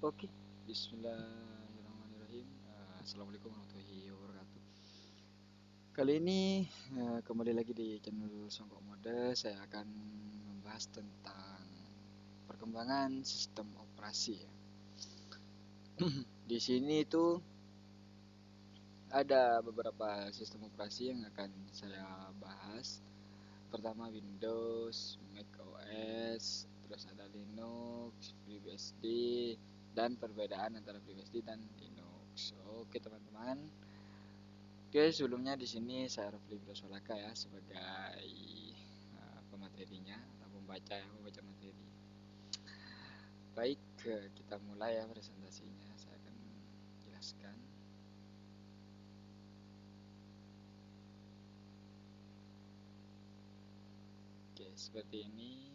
Oke, Bismillahirrahmanirrahim. Assalamualaikum warahmatullahi wabarakatuh. Kali ini kembali lagi di channel Songkok Mode. Saya akan membahas tentang perkembangan sistem operasi. Ya. Di sini itu ada beberapa sistem operasi yang akan saya bahas. Pertama Windows, Mac OS, terus ada Linux, FreeBSD, dan perbedaan antara FreeBSD dan Linux. Oke teman-teman. Oke, sebelumnya di sini saya Rafli Brasolaka ya sebagai pematerinya atau pembaca ya, pembaca materi. Baik, kita mulai ya presentasinya. Saya akan jelaskan. Oke, seperti ini.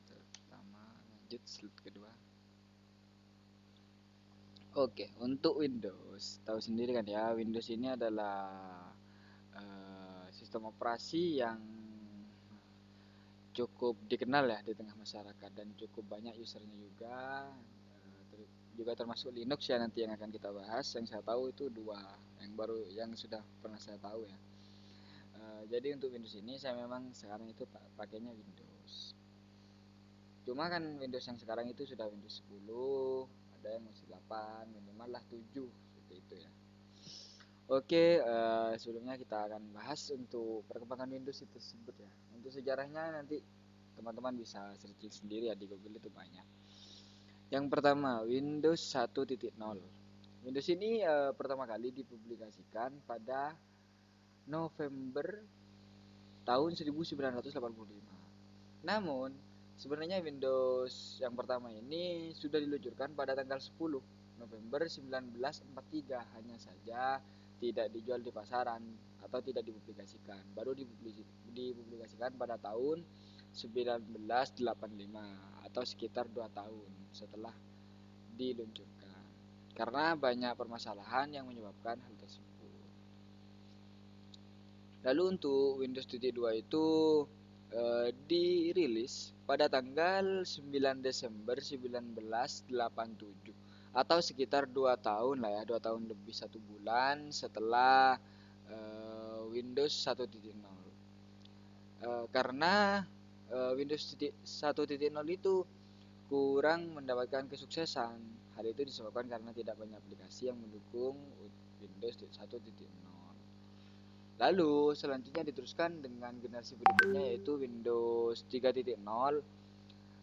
Pertama, lanjut slide kedua. Oke, untuk Windows, tahu sendiri kan ya, Windows ini adalah sistem operasi yang cukup dikenal ya di tengah masyarakat dan cukup banyak usernya juga. Juga termasuk Linux ya nanti yang akan kita bahas. Yang saya tahu itu dua, yang baru yang sudah pernah saya tahu ya. Jadi untuk Windows ini saya memang sekarang itu pakainya Windows. Cuma kan Windows yang sekarang itu sudah Windows 10, ada yang masih 8, minimal lah 7 seperti itu ya. Oke, sebelumnya kita akan bahas untuk perkembangan Windows itu tersebut ya. Untuk sejarahnya nanti teman-teman bisa searching sendiri ya di Google itu banyak. Yang pertama, Windows 1.0. Windows ini pertama kali dipublikasikan pada November tahun 1985. Namun, sebenarnya Windows yang pertama ini sudah diluncurkan pada tanggal 10 November 1943, hanya saja tidak dijual di pasaran atau tidak dipublikasikan. Baru dipublikasikan pada tahun 1985 atau sekitar 2 tahun setelah diluncurkan. Karena banyak permasalahan yang menyebabkan hal tersebut. Lalu untuk Windows 2 itu dirilis pada tanggal 9 Desember 1987 atau sekitar 2 tahun lah ya, 2 tahun lebih 1 bulan setelah Windows 1.0. Karena Windows 1.0 itu kurang mendapatkan kesuksesan. Hal itu disebabkan karena tidak banyak aplikasi yang mendukung Windows 1.0. Lalu selanjutnya diteruskan dengan generasi berikutnya yaitu Windows 3.0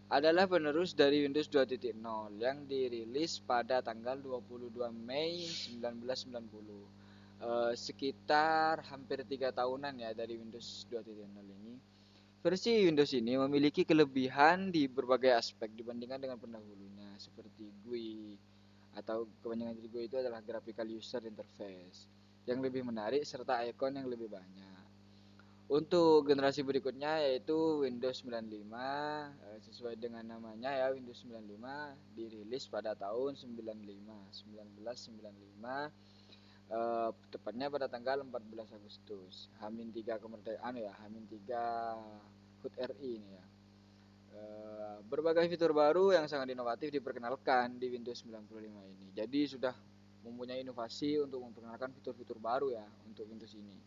adalah penerus dari Windows 2.0 yang dirilis pada tanggal 22 Mei 1990. Sekitar hampir 3 tahunan ya dari Windows 2.0 ini. Versi Windows ini memiliki kelebihan di berbagai aspek dibandingkan dengan pendahulunya seperti GUI atau kepanjangan dari GUI itu adalah Graphical User Interface yang lebih menarik serta ikon yang lebih banyak. Untuk generasi berikutnya yaitu Windows 95, sesuai dengan namanya ya, Windows 95 dirilis pada tahun 1995, tepatnya pada tanggal 14 Agustus, Hamin 3 kemerdekaan ya, Hamin 3 HUT RI ini ya. Berbagai fitur baru yang sangat inovatif diperkenalkan di Windows 95 ini. Jadi sudah mempunyai inovasi untuk memperkenalkan fitur-fitur baru ya untuk Windows ini.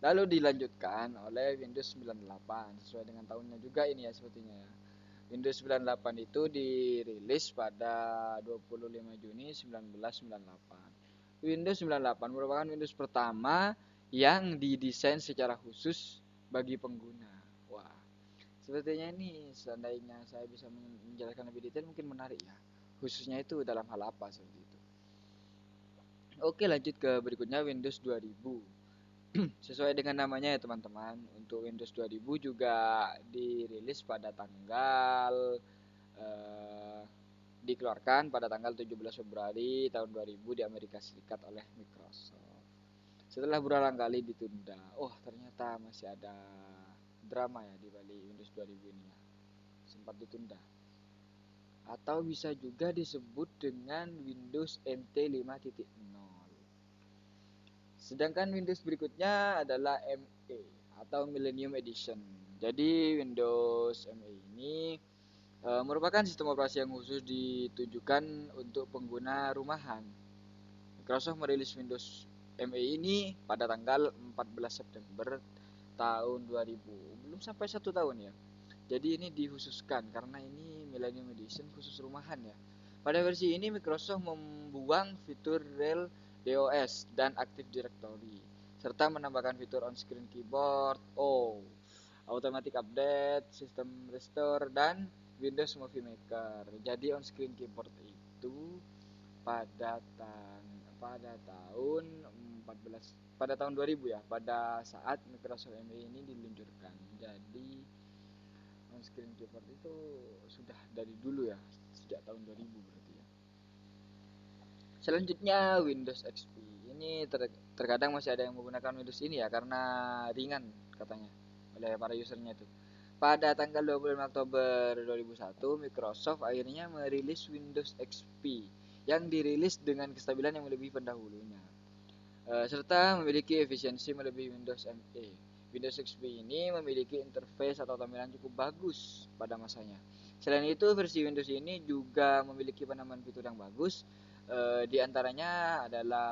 Lalu dilanjutkan oleh Windows 98 sesuai dengan tahunnya juga ini ya sepertinya ya. Windows 98 itu dirilis pada 25 Juni 1998. Windows 98 merupakan Windows pertama yang didesain secara khusus bagi pengguna. Wah, sepertinya ini seandainya saya bisa menjelaskan lebih detail mungkin menarik ya. Khususnya itu dalam hal apa seperti itu. Oke, lanjut ke berikutnya Windows 2000. Sesuai dengan namanya ya teman-teman, untuk Windows 2000 juga dirilis pada tanggal eh, dikeluarkan pada tanggal 17 Februari tahun 2000 di Amerika Serikat oleh Microsoft. Setelah berulang kali ditunda, oh ternyata masih ada drama ya di balik Windows 2000 ini ya. Sempat ditunda. Atau bisa juga disebut dengan Windows NT 5.0. Sedangkan Windows berikutnya adalah ME atau Millennium Edition. Jadi Windows ME ini merupakan sistem operasi yang khusus ditujukan untuk pengguna rumahan. Microsoft merilis Windows ME ini pada tanggal 14 September tahun 2000. Belum sampai 1 tahun ya. Jadi ini dikhususkan karena ini Millennium Edition khusus rumahan ya. Pada versi ini Microsoft membuang fitur Rel DOS dan Active Directory serta menambahkan fitur on-screen keyboard, automatic update, system restore, dan Windows Movie Maker. Jadi on-screen keyboard itu pada pada tahun 14 pada tahun 2000 ya, pada saat Microsoft ME ini diluncurkan. Jadi on screen keyboard itu sudah dari dulu ya, sejak tahun 2000 berarti ya. Selanjutnya Windows XP. Ini terkadang masih ada yang menggunakan Windows ini ya karena ringan katanya oleh para usernya itu. Pada tanggal 25 Oktober 2001, Microsoft akhirnya merilis Windows XP yang dirilis dengan kestabilan yang melebihi pendahulunya, serta memiliki efisiensi melebihi Windows ME. Windows XP ini memiliki interface atau tampilan cukup bagus pada masanya. Selain itu, versi Windows ini juga memiliki penambahan fitur yang bagus. Di antaranya adalah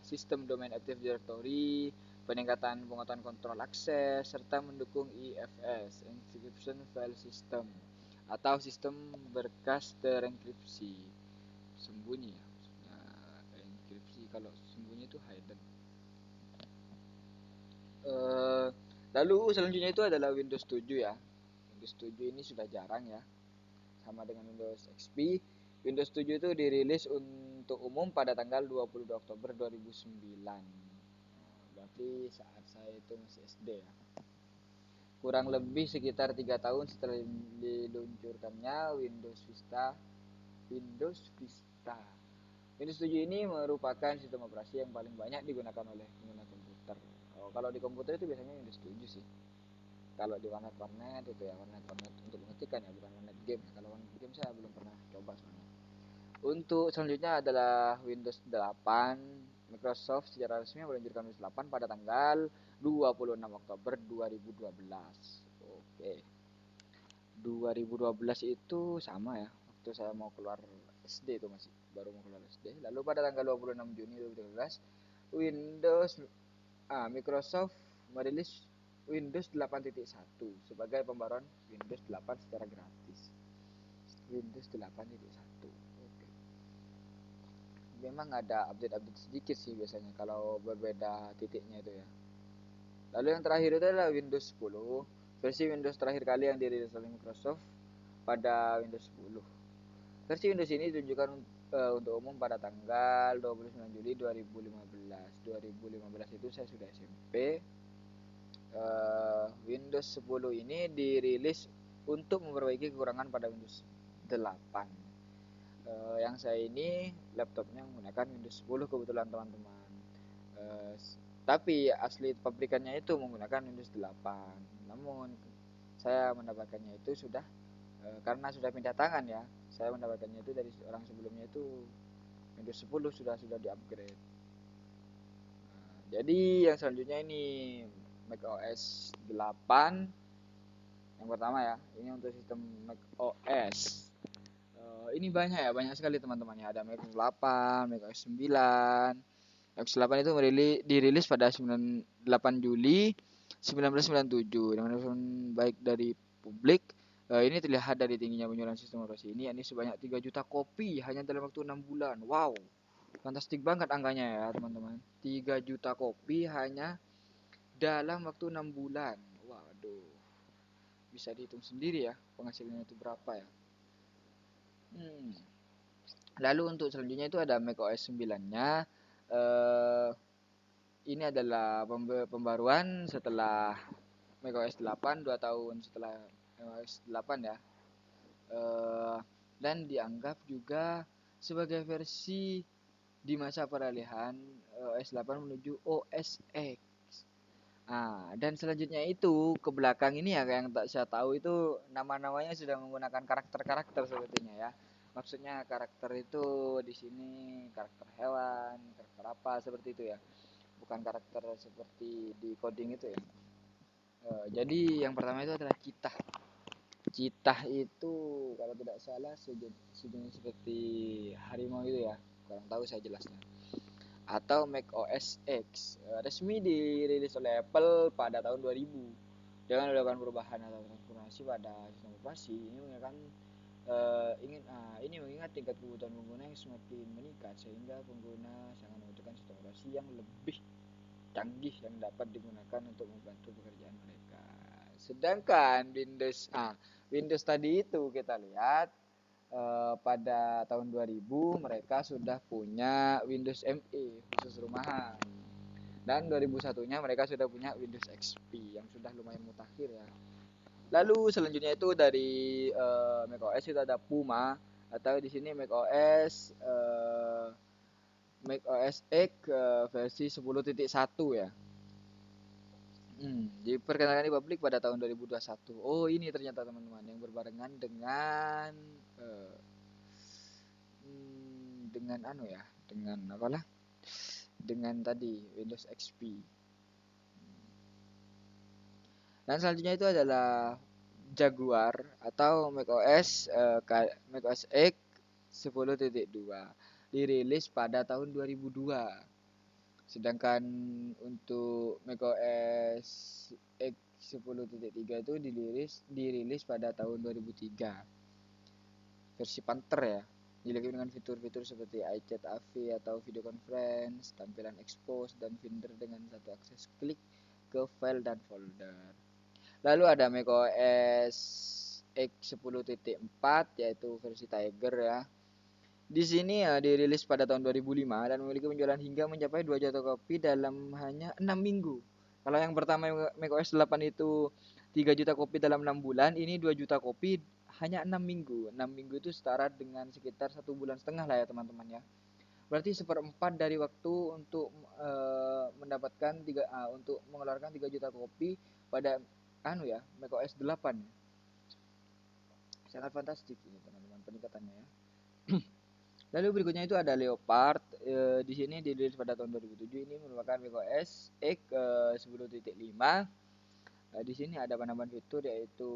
sistem domain Active Directory, peningkatan penguatan kontrol akses, serta mendukung EFS (Encryption File System) atau sistem berkas terenkripsi sembunyi ya. Enkripsi kalau sembunyi itu hidden. Lalu selanjutnya itu adalah Windows 7 ya. Windows 7 ini sudah jarang ya, sama dengan Windows XP. Windows 7 itu dirilis untuk umum pada tanggal 22 Oktober 2009. Berarti saat saya itu masih SD ya. Kurang lebih sekitar 3 tahun setelah diluncurkannya Windows Vista. Windows Vista. Windows 7 ini merupakan sistem operasi yang paling banyak digunakan oleh pengguna komputer. Kalau di komputer itu biasanya Windows 7 sih. Kalau di warnet itu ya warnet untuk mengetikkan ya, bukan warnet game ya. Kalau warnet game saya belum pernah coba soalnya. Untuk selanjutnya adalah Windows 8. Microsoft secara resmi meluncurkan Windows 8 pada tanggal 26 Oktober 2012. Oke. 2012 itu sama ya, waktu saya mau keluar SD itu masih baru mau keluar SD. Lalu pada tanggal 26 Juni 2013 Microsoft merilis Windows 8.1 sebagai pembaruan Windows 8 secara gratis. Windows 8.1. Oke. Memang ada update-update sedikit sih biasanya kalau berbeda titiknya itu ya. Lalu yang terakhir itu adalah Windows 10. Versi Windows terakhir kali yang dirilis oleh Microsoft pada Windows 10. Versi Windows ini ditunjukkan untuk umum pada tanggal 29 Juli 2015. 2015 itu saya sudah SMP. Windows 10 ini dirilis untuk memperbaiki kekurangan pada Windows 8. Yang saya ini laptopnya menggunakan Windows 10 kebetulan teman-teman. Tapi asli pabrikannya itu menggunakan Windows 8. Namun saya mendapatkannya itu sudah karena sudah pindah tangan ya. Saya mendapatkannya itu dari orang sebelumnya itu Windows 10 sudah di-upgrade. Jadi yang selanjutnya ini macOS 8 yang pertama ya. Ini untuk sistem macOS. Ini banyak sekali teman-teman ya. Ada macOS 8, macOS 9. macOS 8 itu dirilis pada 8 Juli 1997 dengan respon baik dari publik. Ini terlihat dari tingginya penjualan sistem operasi ini, yakni sebanyak 3 juta kopi hanya dalam waktu 6 bulan. Wow, fantastik banget angkanya ya teman-teman. 3 juta kopi hanya dalam waktu 6 bulan. Waduh, bisa dihitung sendiri ya penghasilannya itu berapa ya. Lalu untuk selanjutnya itu ada macOS 9-nya. Ini adalah pembaruan setelah macOS 8, 2 tahun setelah macOS 8 ya. Dan dianggap juga sebagai versi di masa peralihan OS 8 menuju OS X. Dan selanjutnya itu ke belakang ini ya yang tak saya tahu itu nama-namanya sudah menggunakan karakter-karakter sepertinya ya. Maksudnya karakter itu di sini karakter hewan, karakter apa seperti itu ya. Bukan karakter seperti di coding itu ya. Jadi yang pertama itu adalah kita. Citah itu kalau tidak salah sejenis seperti harimau itu ya, kurang tahu saya jelasnya. Atau macOS X resmi dirilis oleh Apple pada tahun 2000 dengan melakukan perubahan atau transformasi pada sistem operasi. Ini mengingatkan ini mengingat tingkat kebutuhan pengguna yang semakin meningkat sehingga pengguna sangat membutuhkan sistem operasi yang lebih canggih yang dapat digunakan untuk membantu pekerjaan mereka. Sedangkan Windows tadi itu kita lihat pada tahun 2000 mereka sudah punya Windows ME khusus rumahan. Dan 2001-nya mereka sudah punya Windows XP yang sudah lumayan mutakhir ya. Lalu selanjutnya itu dari macOS itu ada Puma atau di sini macOS X versi 10.1 ya. Diperkenalkan di publik pada tahun 2021. Oh, ini ternyata teman-teman yang berbarengan eh, dengan anu ya, dengan apalah? Dengan tadi Windows XP. Dan selanjutnya itu adalah Jaguar atau macOS X 10.2 dirilis pada tahun 2002. Sedangkan untuk macOS X 10.3 itu dirilis pada tahun 2003. Versi Panther ya. Dilengkapi dengan fitur-fitur seperti iChat AV atau video conference, tampilan expose dan Finder dengan satu akses klik ke file dan folder. Lalu ada macOS X 10.4 yaitu versi Tiger ya. Di sini ya dirilis pada tahun 2005 dan memiliki penjualan hingga mencapai 2 juta kopi dalam hanya 6 minggu. Kalau yang pertama macOS 8 itu 3 juta kopi dalam 6 bulan, ini 2 juta kopi hanya 6 minggu. 6 minggu itu setara dengan sekitar 1,5 bulan lah ya teman-teman ya. Berarti seperempat dari waktu untuk untuk mengeluarkan 3 juta kopi pada macOS 8. Sangat fantastik ini teman-teman peningkatannya ya. Lalu berikutnya itu ada Leopard. Di sini dirilis pada tahun 2007. Ini merupakan macOS X 10.5. Di sini ada penambahan fitur yaitu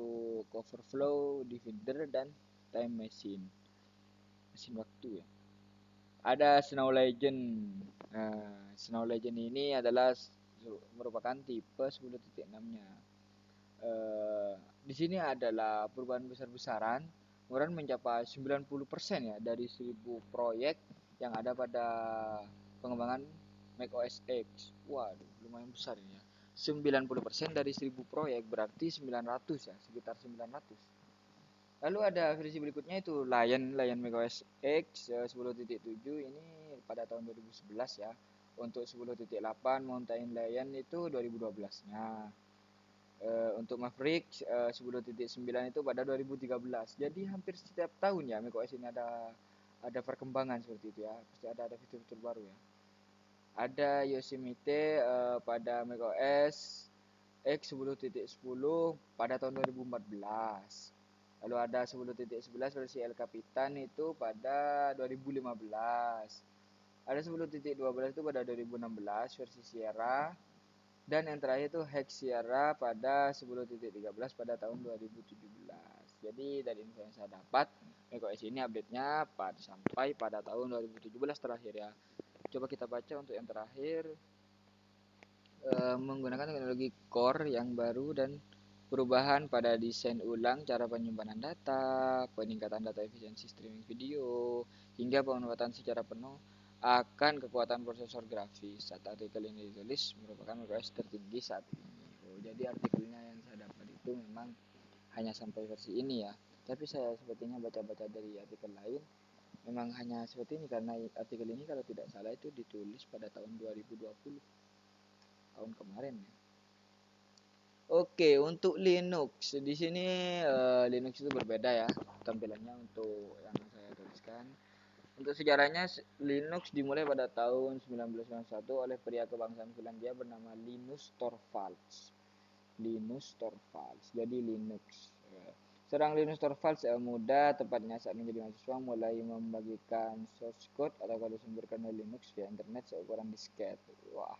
cover flow, Defender dan time machine. Mesin waktu ya. Ada Snow Legend. Snow Legend ini adalah merupakan tipe 10.6-nya. Di sini adalah perubahan besar-besaran kemudian mencapai 90% ya dari 1000 proyek yang ada pada pengembangan macOS X. Waduh, lumayan besar ini ya. 90% dari 1000 proyek berarti 900 ya, sekitar 900. Lalu ada versi berikutnya itu Lion macOS X 10.7 ini pada tahun 2011 ya. Untuk 10.8 Mountain Lion itu 2012-nya. Untuk Maverick 10.9 itu pada 2013. Jadi hampir setiap tahun ya macOS ini ada perkembangan seperti itu ya. Pasti ada fitur-fitur baru ya. Ada Yosemite pada macOS X 10.10 pada tahun 2014. Lalu ada 10.11 versi El Capitan itu pada 2015. Ada 10.12 itu pada 2016 versi Sierra. Dan yang terakhir itu Hex Sierra pada 10.13 pada tahun 2017. Jadi dari info yang saya dapat, macOS ini update-nya sampai pada tahun 2017 terakhir ya. Coba kita baca untuk yang terakhir, menggunakan teknologi Core yang baru dan perubahan pada desain ulang cara penyimpanan data, peningkatan data efisiensi streaming video, hingga pemanfaatan secara penuh akan kekuatan prosesor grafis. Saat artikel ini ditulis merupakan macOS tertinggi saat ini. Oh, jadi artikelnya yang saya dapat itu memang hanya sampai versi ini ya. Tapi saya sepertinya baca-baca dari artikel lain memang hanya seperti ini karena artikel ini kalau tidak salah itu ditulis pada tahun 2020, tahun kemarin ya. Oke, untuk Linux di sini Linux itu berbeda ya tampilannya untuk yang saya tuliskan. Untuk sejarahnya Linux dimulai pada tahun 1991 oleh pria kebangsaan Finlandia bernama Linus Torvalds. Linus Torvalds. Jadi Linux. Seorang Linus Torvalds muda tepatnya saat menjadi mahasiswa mulai membagikan source code atau kode sumber kernel Linux via internet seukuran disket. Wah,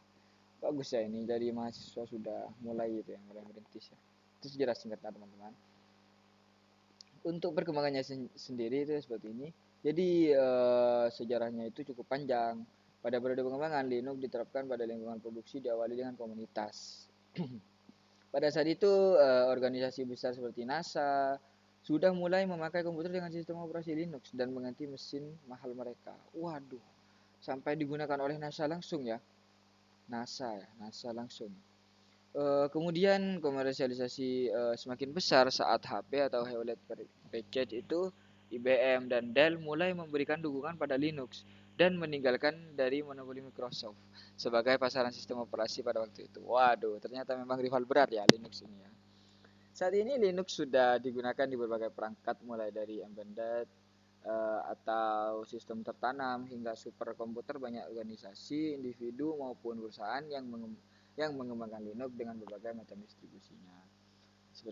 bagus ya ini dari mahasiswa sudah mulai gitu yang mulai merintis ya. Itu sejarah singkatnya teman-teman. Untuk perkembangannya sendiri itu seperti ini. Jadi sejarahnya itu cukup panjang. Pada periode pengembangan, Linux diterapkan pada lingkungan produksi diawali dengan komunitas. Pada saat itu organisasi besar seperti NASA sudah mulai memakai komputer dengan sistem operasi Linux dan mengganti mesin mahal mereka. Waduh, sampai digunakan oleh NASA langsung ya. NASA langsung. Kemudian komersialisasi semakin besar saat HP atau Hewlett Packard itu IBM dan Dell mulai memberikan dukungan pada Linux dan meninggalkan dari monopoli Microsoft sebagai pasaran sistem operasi pada waktu itu. Waduh, ternyata memang rival berat ya Linux ini ya. Saat ini Linux sudah digunakan di berbagai perangkat mulai dari embedded atau sistem tertanam hingga superkomputer. Banyak organisasi, individu maupun perusahaan yang mengembangkan Linux dengan berbagai macam distribusinya.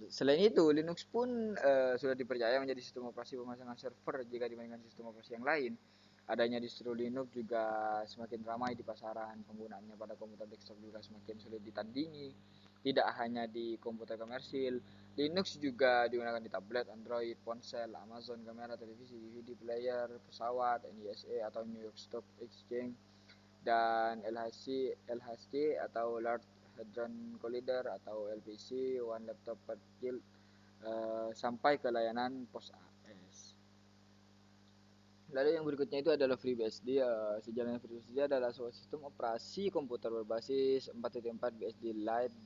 Selain itu, Linux pun sudah dipercaya menjadi sistem operasi pemasangan server jika dibandingkan sistem operasi yang lain. Adanya distro Linux juga semakin ramai di pasaran, penggunaannya pada komputer desktop juga semakin sulit ditandingi. Tidak hanya di komputer komersil, Linux juga digunakan di tablet, Android, ponsel, Amazon, kamera, televisi, DVD player, pesawat, NISA atau New York Stock Exchange, dan LHC atau Large Hadron Collider atau LPC, One Laptop Per Child, sampai ke layanan pos AS. Lalu yang berikutnya itu adalah FreeBSD. Sejalannya FreeBSD adalah sebuah sistem operasi komputer berbasis 4.4 BSD Lite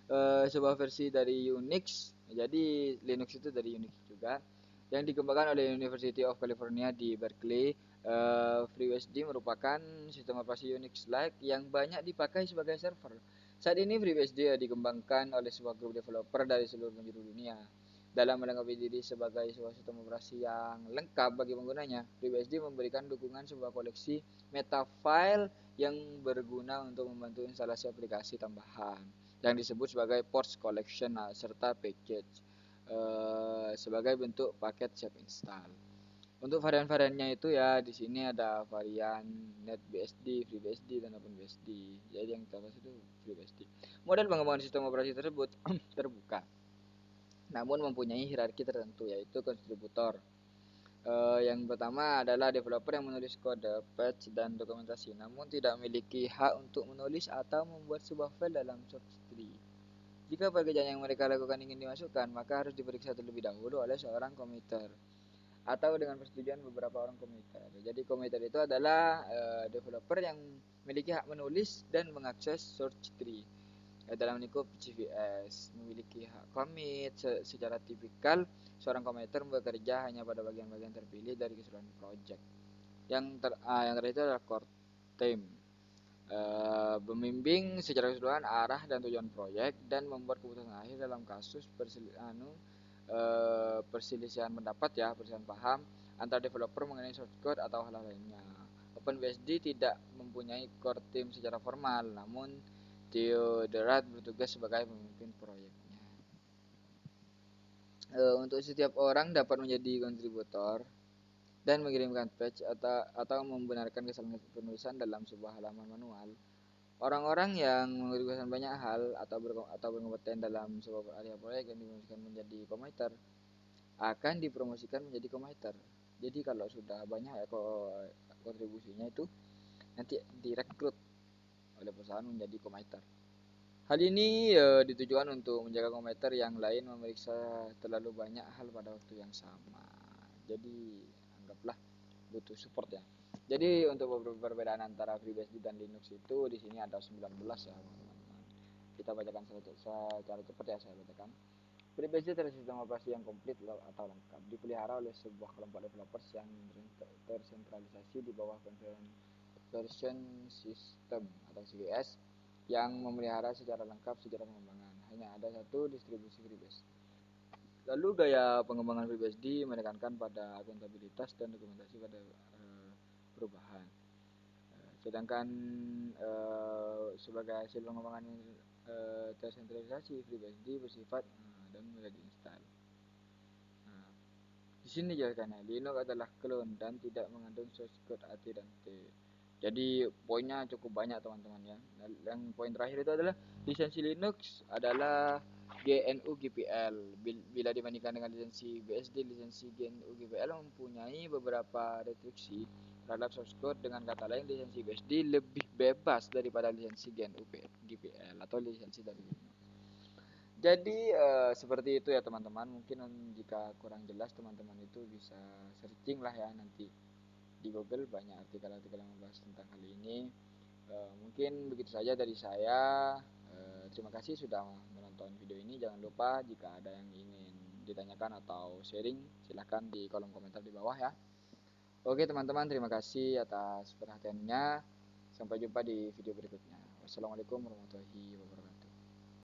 2. Sebuah versi dari Unix. Jadi Linux itu dari Unix juga, yang dikembangkan oleh University of California di Berkeley. FreeBSD merupakan sistem operasi Unix-like yang banyak dipakai sebagai server. Saat ini FreeBSD dikembangkan oleh sebuah grup developer dari seluruh penjuru dunia. Dalam melengkapi diri sebagai sebuah sistem operasi yang lengkap bagi penggunanya, FreeBSD memberikan dukungan sebuah koleksi metafile yang berguna untuk membantu instalasi aplikasi tambahan yang disebut sebagai ports collection serta package sebagai bentuk paket siap install. Untuk varian-variannya itu ya di sini ada varian NetBSD, FreeBSD dan OpenBSD. Jadi yang terbatas itu FreeBSD. Model pengembangan sistem operasi tersebut terbuka, namun mempunyai hierarki tertentu, yaitu kontributor. Yang pertama adalah developer yang menulis kode, patch, dan dokumentasi, namun tidak memiliki hak untuk menulis atau membuat sebuah file dalam source tree. Jika pekerjaan yang mereka lakukan ingin dimasukkan, maka harus diperiksa terlebih dahulu oleh seorang komiter atau dengan persetujuan beberapa orang komiter. Jadi komiter itu adalah developer yang memiliki hak menulis dan mengakses source tree. Dalam lingkup CVS memiliki hak commit. Secara tipikal, seorang komiter bekerja hanya pada bagian-bagian terpilih dari keseluruhan project. Yang terakhir adalah core team, membimbing secara keseluruhan arah dan tujuan proyek dan membuat keputusan akhir dalam kasus perselisihan pendapat ya, perselisihan paham antara developer mengenai source code atau hal lainnya. OpenBSD tidak mempunyai core team secara formal, namun Theodorat bertugas sebagai pemimpin proyeknya. Untuk setiap orang dapat menjadi kontributor dan mengirimkan patch atau membenarkan kesalahan penulisan dalam sebuah halaman manual. Orang-orang yang mengerjakan banyak hal atau berkompeten dalam sebuah area proyek yang dipromosikan menjadi komiter akan dipromosikan menjadi komiter. Jadi kalau sudah banyak ya kontribusinya itu nanti direkrut oleh perusahaan menjadi komiter. Hal ini ditujukan untuk menjaga komputer yang lain memeriksa terlalu banyak hal pada waktu yang sama. Jadi anggaplah butuh support ya. Jadi untuk perbedaan antara FreeBSD dan Linux itu di sini ada 19 ya teman-teman. Kita bacakan secara cepat ya, saya bacakan. FreeBSD adalah sistem operasi yang komplit atau lengkap, dipelihara oleh sebuah kelompok developers yang tersentralisasi di bawah Version System atau CVS yang memelihara secara lengkap sejarah pengembangan. Hanya ada satu distribusi FreeBSD. Lalu gaya pengembangan FreeBSD menekankan pada akuntabilitas dan dokumentasi pada perubahan. Sedangkan sebagai hasil pengembangan tersentralisasi, FreeBSD bersifat dan mudah diinstal. Di sini jelaskannya, Linux adalah klon dan tidak mengandung source code AT dan T. Jadi poinnya cukup banyak teman-teman ya. Yang poin terakhir itu adalah lisensi Linux adalah GNU GPL. Bila dibandingkan dengan lisensi BSD, lisensi GNU GPL mempunyai beberapa restriksi terhadap source code. Dengan kata lain, lisensi BSD lebih bebas daripada lisensi GNU GPL atau lisensi dari Linux. Jadi seperti itu ya teman-teman. Mungkin jika kurang jelas teman-teman itu bisa searching lah ya nanti di Google, banyak artikel-artikel yang membahas tentang hal ini. Mungkin begitu saja dari saya. Terima kasih sudah menonton video ini. Jangan lupa jika ada yang ingin ditanyakan atau sharing, silahkan di kolom komentar di bawah ya. Oke teman-teman, terima kasih atas perhatiannya. Sampai jumpa di video berikutnya. Wassalamualaikum warahmatullahi wabarakatuh.